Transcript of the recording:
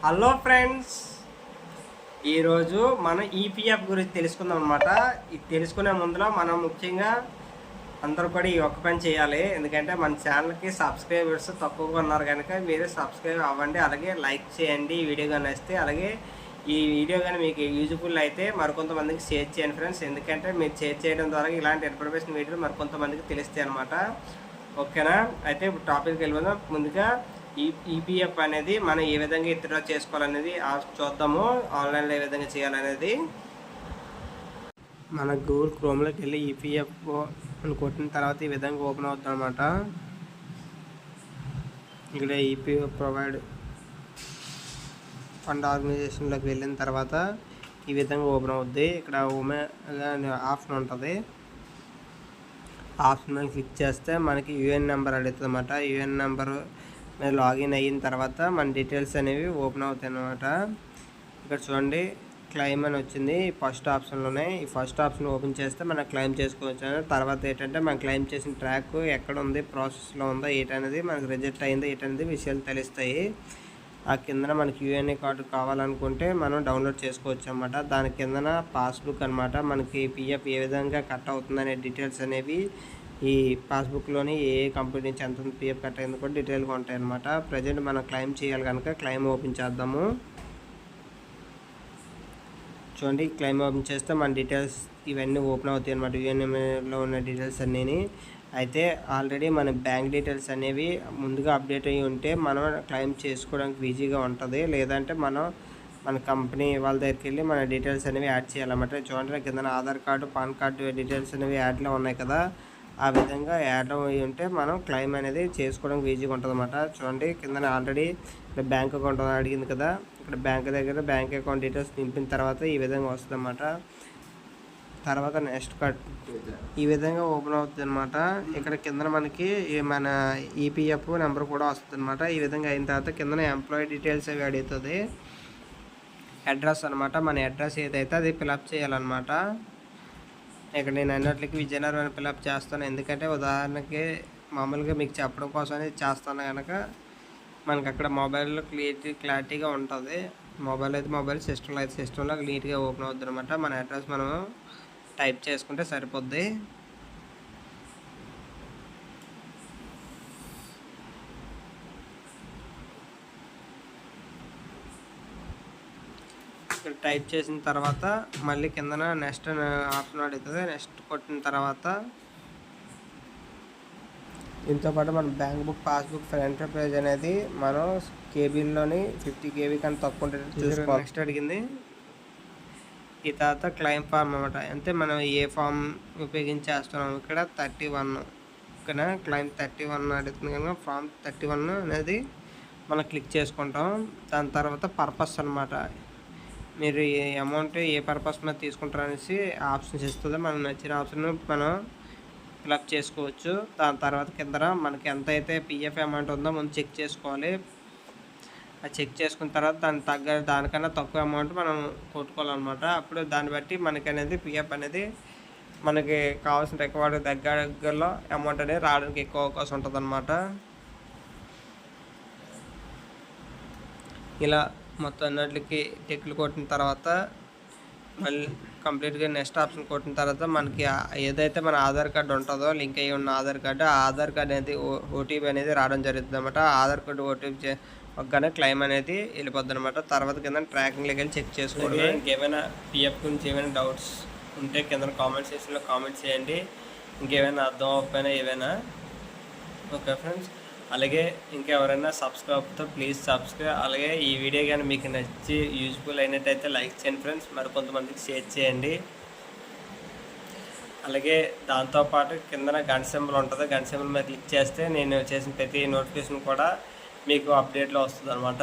Hello friends, ఈరోజు మనం EPF గురించి తెలుసుకుందాం అనమాట. ఇది తెలుసుకునే ముందులో మనం ముఖ్యంగా అందరూ కూడా ఈ ఒక్క పని చేయాలి. ఎందుకంటే మన ఛానల్కి సబ్స్క్రైబర్స్ తక్కువగా ఉన్నారు కనుక మీరు సబ్స్క్రైబ్ అవ్వండి. అలాగే లైక్ చేయండి ఈ వీడియో కానీ వస్తే. అలాగే ఈ వీడియో కానీ మీకు యూజ్ఫుల్ అయితే మరికొంతమందికి షేర్ చేయండి ఫ్రెండ్స్. ఎందుకంటే మీరు షేర్ చేయడం ద్వారా ఇలాంటి ఇన్ఫర్మేషన్ వీడియోలు మరికొంతమందికి తెలుస్తాయి అనమాట. ఓకేనా? అయితే ఇప్పుడు టాపిక్కి వెళ్ళిపోదాం. ముందుగా ఈపీఎఫ్ అనేది మనం ఏ విధంగా విత్డ్రా చేసుకోవాలనేది చూద్దాము. ఆన్లైన్లో ఏ విధంగా చేయాలనేది మన గూగుల్ క్రోమ్లోకి వెళ్ళి ఈపీఎఫ్ అని కొట్టిన తర్వాత ఈ విధంగా ఓపెన్ అవుతుంది అనమాట. ఇక్కడ ఈపీఎఫ్ ప్రొవైడ్ ఫండ్ ఆర్గనైజేషన్లోకి వెళ్ళిన తర్వాత ఈ విధంగా ఓపెన్ అవుద్ది. ఇక్కడ ఉమెన్ ఆప్షన్ ఉంటుంది. ఆప్షన్ మీద క్లిక్ చేస్తే మనకి యూఎన్ నెంబర్ అడుగుతుంది అనమాట. యూఎన్ నెంబర్ మీద లాగిన్ అయిన తర్వాత మన డీటెయిల్స్ అనేవి ఓపెన్ అవుతాయి అన్నమాట. ఇక్కడ చూడండి, క్లెయిమ్ అని వచ్చింది ఫస్ట్ ఆప్షన్లోనే. ఈ ఫస్ట్ ఆప్షన్ ఓపెన్ చేస్తే మనం క్లెయిమ్ చేసుకోవచ్చు. తర్వాత ఏంటంటే మనం క్లెయిమ్ చేసిన ట్రాక్ ఎక్కడ ఉంది, ప్రాసెస్లో ఉందా ఏంటనేది, మనకి రిజెక్ట్ అయిందా ఏంటనేది విషయాలు తెలుస్తాయి. ఆ కిందన మనకి యూఎన్ఏ కార్డు కావాలనుకుంటే మనం డౌన్లోడ్ చేసుకోవచ్చు అన్నమాట. దాని కిందన పాస్బుక్ అనమాట. మనకి పిఎఫ్ ఏ విధంగా కట్ అవుతుందనే డీటెయిల్స్ అనేవి ఈ పాస్బుక్లోని ఏ కంపెనీ నుంచి ఎంత పిఎఫ్ కట్ అయింది కూడా డీటెయిల్గా ఉంటాయి అన్నమాట. ప్రజెంట్ మనం క్లెయిమ్ చేయాలి కనుక క్లెయిమ్ ఓపెన్ చేద్దాము. చూడండి, క్లెయిమ్ ఓపెన్ చేస్తే మన డీటెయిల్స్ ఇవన్నీ ఓపెన్ అవుతాయి అన్నమాట. యూఎన్ఏలో ఉన్న డీటెయిల్స్ అన్నీ. అయితే ఆల్రెడీ మన బ్యాంక్ డీటెయిల్స్ అనేవి ముందుగా అప్డేట్ అయ్యి ఉంటే మనం క్లెయిమ్ చేసుకోవడానికి ఈజీగా ఉంటుంది. లేదంటే మన కంపెనీ వాళ్ళ దగ్గరికి వెళ్ళి మన డీటెయిల్స్ అనేవి యాడ్ చేయాలన్నమాట. చూడండి, కింద Aadhaar card, pan card details అనేవి యాడ్లో ఉన్నాయి కదా. ఆ విధంగా యాడ్ అయ్యి ఉంటే మనం క్లెయిమ్ అనేది చేసుకోవడానికి ఈజీగా ఉంటుంది అన్నమాట. చూడండి, కింద ఆల్రెడీ ఇక్కడ బ్యాంక్ అకౌంట్ అడిగింది కదా. ఇక్కడ బ్యాంక్ దగ్గర బ్యాంక్ అకౌంట్ డీటెయిల్స్ నింపిన తర్వాత ఈ విధంగా వస్తుంది అన్నమాట. తర్వాత నెక్స్ట్ కట్ ఈ విధంగా ఓపెన్ అవుతుంది అనమాట. ఇక్కడ కింద మనకి మన ఈపీఎఫ్ నెంబర్ కూడా వస్తుంది అనమాట. ఈ విధంగా అయిన తర్వాత కింద ఎంప్లాయీ డీటెయిల్స్ అవి అడుగుతుంది. అడ్రస్ అనమాట. మన అడ్రస్ ఏదైతే అది ఫిలప్ చేయాలన్నమాట. ఇక్కడ నేను అన్నట్లకి విజయనగరం అని ఫిలప్ చేస్తాను. ఎందుకంటే ఉదాహరణకి మామూలుగా మీకు చెప్పడం కోసమే చేస్తాను కనుక మనకి అక్కడ మొబైల్లో క్లారిటీగా ఉంటుంది. మొబైల్ అయితే మొబైల్, సిస్టంలో అయితే సిస్టంలో నీట్గా ఓపెన్ అవుతుంది అనమాట. మన అడ్రస్ మనం టైప్ చేసుకుంటే సరిపోద్ది. ఇక్కడ టైప్ చేసిన తర్వాత మళ్ళీ కిందన నెక్స్ట్ ఆప్షన్ అడుగుతుంది. నెక్స్ట్ కొట్టిన తర్వాత దీంతోపాటు మన bank book, passbook front page అనేది మనం కేబీలోని 50 KB కన్నా తక్కువ ఉంటే చూసుకోవాలి. నెక్స్ట్ అడిగింది. ఈ తర్వాత క్లెయిమ్ ఫామ్ అనమాట. అంటే మనం ఏ ఫామ్ ఉపయోగించి చేస్తున్నాం. ఇక్కడ 31 ఇక్కడ క్లెయిమ్ 31 అడుగుతుంది కనుక ఫామ్ 31 అనేది మనం క్లిక్ చేసుకుంటాం. దాని తర్వాత పర్పస్ అనమాట. మీరు ఏ అమౌంట్ ఏ పర్పస్ మీద తీసుకుంటారు అనేసి ఆప్షన్స్ ఇస్తుంది. మనకు నచ్చిన ఆప్షన్ మనం ఫిలప్ చేసుకోవచ్చు. దాని తర్వాత కింద మనకి ఎంత అయితే పిఎఫ్ అమౌంట్ ఉందో ముందు చెక్ చేసుకోవాలి. అది చెక్ చేసుకున్న తర్వాత దానికన్నా తక్కువ అమౌంట్ మనం కొట్టుకోవాలన్నమాట. అప్పుడు దాన్ని బట్టి మనకి అనేది పిఎఫ్ అనేది మనకి కావాల్సిన రికార్డు దగ్గరలో అమౌంట్ అనేది రావడానికి ఎక్కువ అవకాశం ఉంటుంది అన్నమాట. ఇలా మొత్తం అన్నిటికి టిక్లు కొట్టిన తర్వాత మళ్ళీ కంప్లీట్గా నెక్స్ట్ ఆప్షన్ కొట్టిన తర్వాత మనకి ఏదైతే మన ఆధార్ కార్డు ఉంటుందో, లింక్ అయ్యి ఉన్న ఆధార్ కార్డు, ఆ ఆధార్ కార్డు అనేది ఓటీపీ అనేది రావడం జరుగుతుంది అనమాట. ఆధార్ కార్డు ఓటీపీ ఒక్కనే క్లెయిమ్ అనేది వెళ్ళిపోద్ది అనమాట. తర్వాత కింద ట్రాకింగ్లోకి వెళ్ళి చెక్ చేసుకోవడం. ఇంకేమైనా పిఎఫ్ గురించి ఏమైనా డౌట్స్ ఉంటే కింద కామెంట్ సెక్షన్లో కామెంట్ చేయండి. ఇంకేమైనా అర్థం అవ్వకపోయినా ఏవైనా. ఓకే ఫ్రెండ్స్, అలాగే ఇంకెవరైనా సబ్స్క్రైబ్తో ప్లీజ్ సబ్స్క్రైబ్. అలాగే ఈ వీడియో కానీ మీకు నచ్చి యూజ్ఫుల్ అయినట్టయితే లైక్ చేయండి ఫ్రెండ్స్. మరి కొంతమందికి షేర్ చేయండి. అలాగే దాంతోపాటు కింద గంట సింబల్ ఉంటుంది. గంట సింబల్ మీద క్లిక్ చేస్తే నేను చేసిన ప్రతి నోటిఫికేషన్ కూడా మీకు అప్డేట్లో వస్తుంది అనమాట.